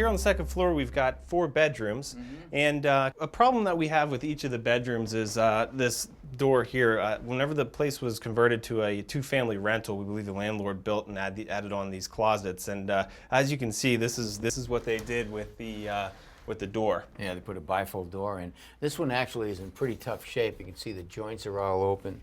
here on the second floor we've got 4 bedrooms, and a problem that we have with each of the bedrooms is this door here. Whenever the place was converted to a 2-family rental, we believe the landlord built and added on these closets, and as you can see, this is what they did with the door. Yeah, they put a bifold door in. This one actually is in pretty tough shape. You can see the joints are all open,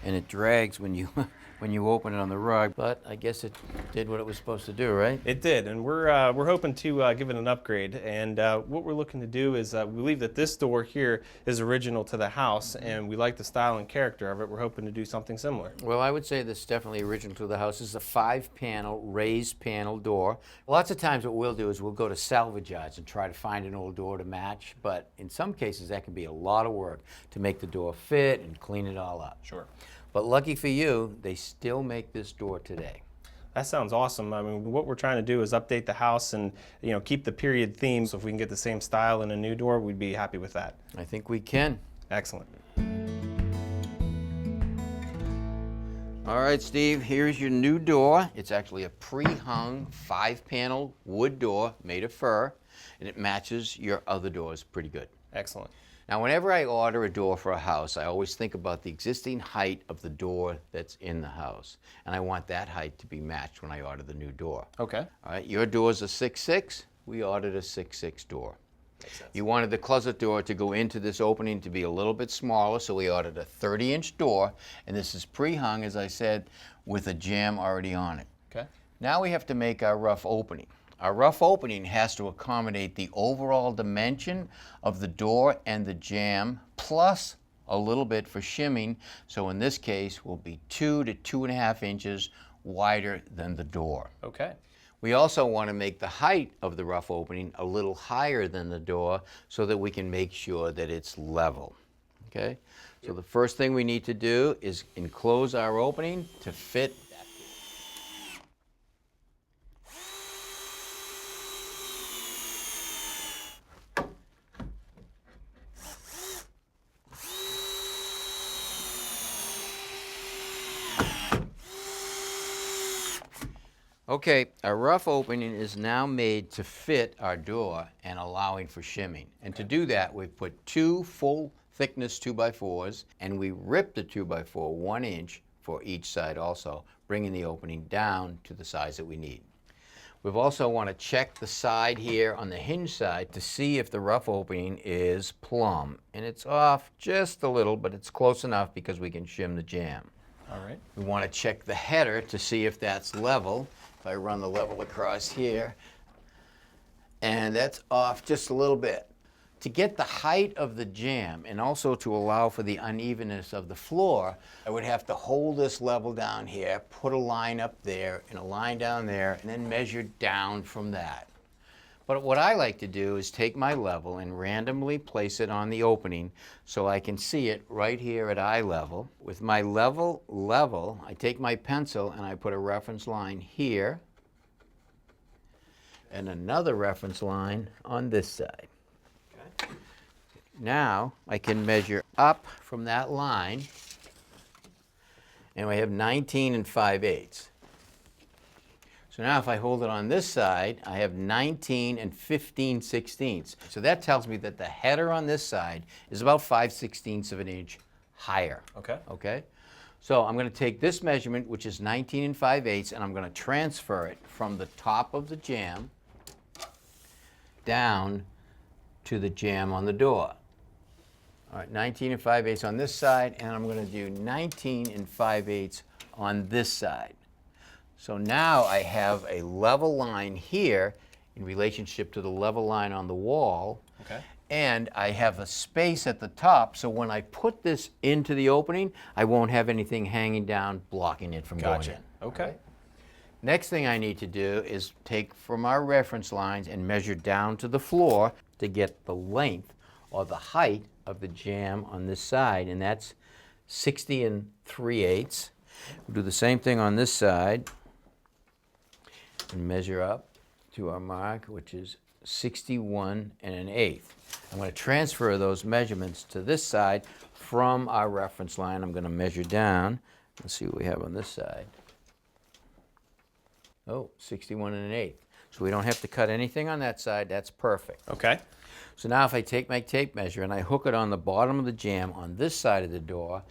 and it drags when you when you open it on the rug. But I guess it did what it was supposed to do, right? It did, and we're hoping to give it an upgrade. And what we're looking to do is we believe that this door here is original to the house, and we like the style and character of it. We're hoping to do something similar. Well, I would say this is definitely original to the house. This is a 5-panel raised panel door. Lots of times what we'll do is we'll go to salvage yards and try to find an old door to match, but in some cases that can be a lot of work to make the door fit and clean it all up. Sure. But lucky for you, they still make this door today. That sounds awesome. I mean, what we're trying to do is update the house and, you know, keep the period theme. So if we can get the same style in a new door, we'd be happy with that. I think we can. Excellent. All right, Steve, here's your new door. It's actually a pre-hung 5-panel wood door made of fir, and it matches your other doors pretty good. Excellent. Now, whenever I order a door for a house, I always think about the existing height of the door that's in the house, and I want that height to be matched when I order the new door. Okay. All right, your door's a 6'6". We ordered a 6'6" door. Makes sense. You wanted the closet door to go into this opening to be a little bit smaller, so we ordered a 30-inch door, and this is pre-hung, as I said, with a jamb already on it. Okay. Now we have to make our rough opening. Our rough opening has to accommodate the overall dimension of the door and the jamb, plus a little bit for shimming, so in this case will be 2 to 2.5 inches wider than the door. Okay. We also want to make the height of the rough opening a little higher than the door so that we can make sure that it's level. Okay? So the first thing we need to do is enclose our opening to fit that. Okay, our rough opening is now made to fit our door and allowing for shimming. And to do that, we've put 2 full thickness 2x4s, and we ripped the 2x4 1 inch for each side also, bringing the opening down to the size that we need. We've also want to check the side here on the hinge side to see if the rough opening is plumb. And it's off just a little, but it's close enough because we can shim the jamb. All right. We want to check the header to see if that's level. If I run the level across here, and that's off just a little bit. To get the height of the jamb and also to allow for the unevenness of the floor, I would have to hold this level down here, put a line up there and a line down there, and then measure down from that. But what I like to do is take my level and randomly place it on the opening so I can see it right here at eye level. With my level, I take my pencil and I put a reference line here and another reference line on this side. Okay. Now I can measure up from that line, and we have 19 5/8. So now if I hold it on this side, I have 19 15/16. So that tells me that the header on this side is about 5/16 of an inch higher. Okay. Okay? So I'm going to take this measurement, which is 19 5/8, and I'm going to transfer it from the top of the jamb down to the jamb on the door. All right, 19 5/8 on this side, and I'm going to do 19 5/8 on this side. So now I have a level line here in relationship to the level line on the wall. Okay. And I have a space at the top, so when I put this into the opening, I won't have anything hanging down blocking it from going in. Okay. Right? Next thing I need to do is take from our reference lines and measure down to the floor to get the length or the height of the jamb on this side, and that's 60 3/8. We'll do the same thing on this side and measure up to our mark, which is 61 1/8. I'm going to transfer those measurements to this side from our reference line. I'm going to measure down. Let's see what we have on this side. Oh, 61 1/8. So we don't have to cut anything on that side. That's perfect. Okay. So now if I take my tape measure and I hook it on the bottom of the jamb on this side of the door,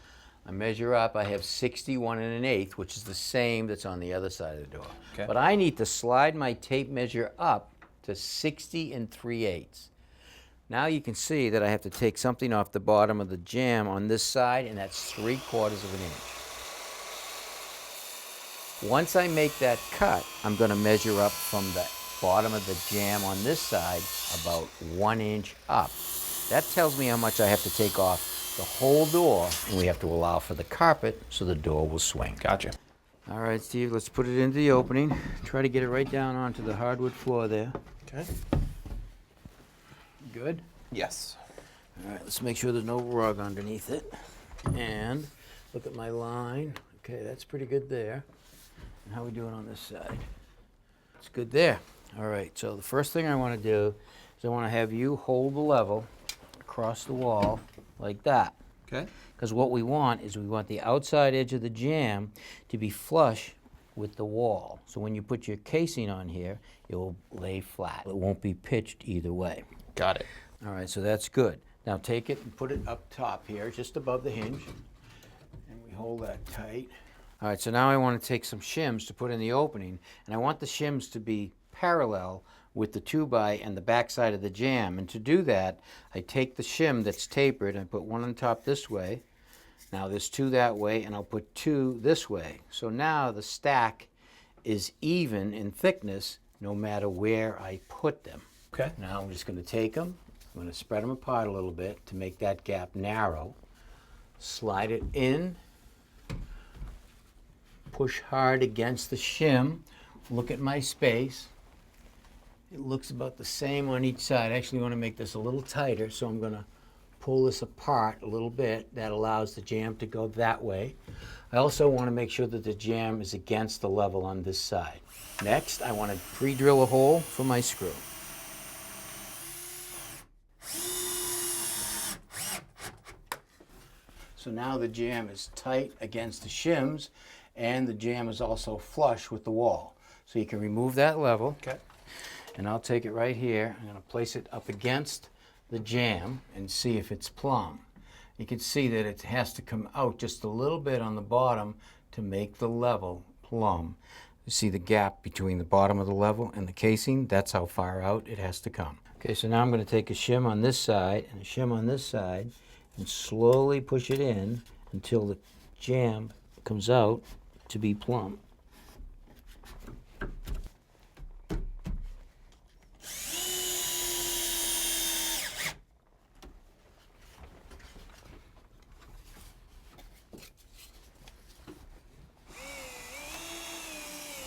I measure up, I have 61 1/8, which is the same that's on the other side of the door. Okay. But I need to slide my tape measure up to 60 3/8. Now you can see that I have to take something off the bottom of the jamb on this side, and that's 3/4 of an inch. Once I make that cut, I'm going to measure up from the bottom of the jamb on this side about 1 inch up. That tells me how much I have to take off the whole door, and we have to allow for the carpet so the door will swing. Gotcha. All right, Steve, let's put it into the opening. Try to get it right down onto the hardwood floor there. Okay. Good? Yes. All right, let's make sure there's no rug underneath it. And look at my line. Okay, that's pretty good there. And how are we doing on this side? It's good there. All right, so the first thing I want to do is I want to have you hold the level across the wall like that. Okay. Because what we want is we want the outside edge of the jamb to be flush with the wall. So when you put your casing on here, it will lay flat. It won't be pitched either way. Got it. All right, so that's good. Now take it and put it up top here, just above the hinge. And we hold that tight. All right, so now I want to take some shims to put in the opening, and I want the shims to be parallel with the 2x and the back side of the jamb. And to do that, I take the shim that's tapered and put one on top this way. Now there's 2 that way, and I'll put 2 this way. So now the stack is even in thickness no matter where I put them. Okay. Now I'm just going to take them, I'm going to spread them apart a little bit to make that gap narrow. Slide it in, push hard against the shim, look at my space. It looks about the same on each side. I actually want to make this a little tighter, so I'm going to pull this apart a little bit. That allows the jamb to go that way. I also want to make sure that the jamb is against the level on this side. Next, I want to pre-drill a hole for my screw. So now the jamb is tight against the shims, and the jamb is also flush with the wall. So you can remove that level. Okay. And I'll take it right here. I'm going to place it up against the jamb and see if it's plumb. You can see that it has to come out just a little bit on the bottom to make the level plumb. You see the gap between the bottom of the level and the casing? That's how far out it has to come. Okay, so now I'm going to take a shim on this side and a shim on this side and slowly push it in until the jamb comes out to be plumb.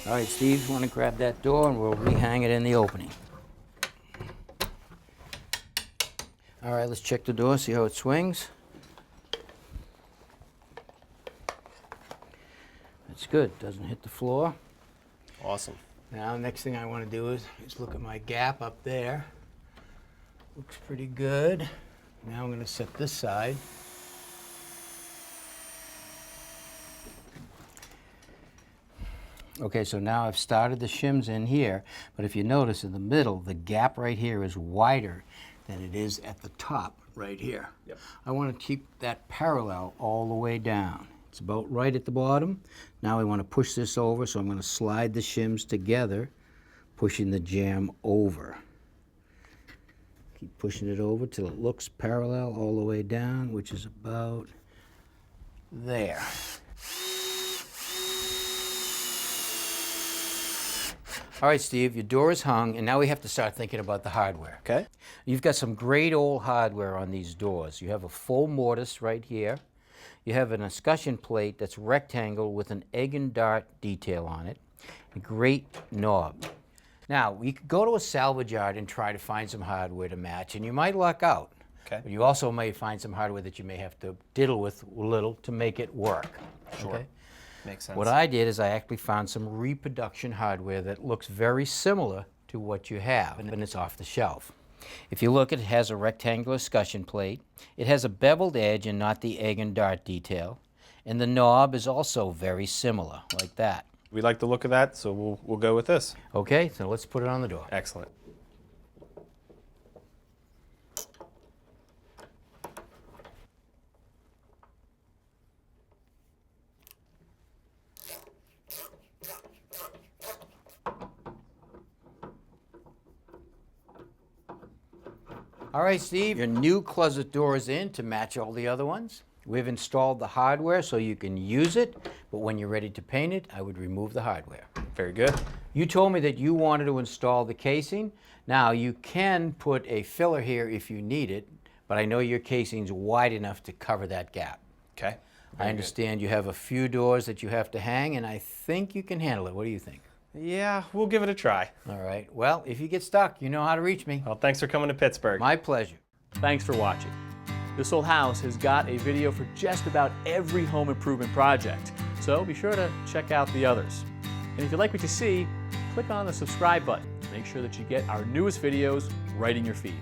All right, Steve, you want to grab that door and we'll rehang it in the opening. All right, let's check the door, see how it swings. That's good, doesn't hit the floor. Awesome. Now, next thing I want to do is look at my gap up there. Looks pretty good. Now I'm going to set this side. Okay, so now I've started the shims in here, but if you notice in the middle, the gap right here is wider than it is at the top right here. Yep. I want to keep that parallel all the way down. It's about right at the bottom. Now I want to push this over, so I'm going to slide the shims together, pushing the jamb over. Keep pushing it over till it looks parallel all the way down, which is about there. All right, Steve, your door is hung, and now we have to start thinking about the hardware. Okay. You've got some great old hardware on these doors. You have a full mortise right here. You have an escutcheon plate that's rectangle with an egg and dart detail on it. A great knob. Now, we could go to a salvage yard and try to find some hardware to match, and you might luck out. Okay. But you also may find some hardware that you may have to diddle with a little to make it work. Sure. Okay? Makes sense. What I did is I actually found some Reproduction hardware that looks very similar to what you have, and it's off the shelf. If you look, it has a rectangular escutcheon plate. It has a beveled edge and not the egg and dart detail. And the knob is also very similar, like that. We like the look of that, so we'll go with this. Okay, so let's put it on the door. Excellent. All right, Steve, your new closet door is in to match all the other ones. We've installed the hardware so you can use it, but when you're ready to paint it, I would remove the hardware. Very good. You told me that you wanted to install the casing. Now, you can put a filler here if you need it, but I know your casing's wide enough to cover that gap. Okay. I understand you have a few doors that you have to hang, and I think you can handle it. What do you think? Yeah, we'll give it a try. All right. Well, if you get stuck, you know how to reach me. Well, thanks for coming to Pittsburgh. My pleasure. Thanks for watching. This Old House has got a video for just about every home improvement project, so be sure to check out the others. And if you like what you see, click on the subscribe button to make sure that you get our newest videos right in your feed.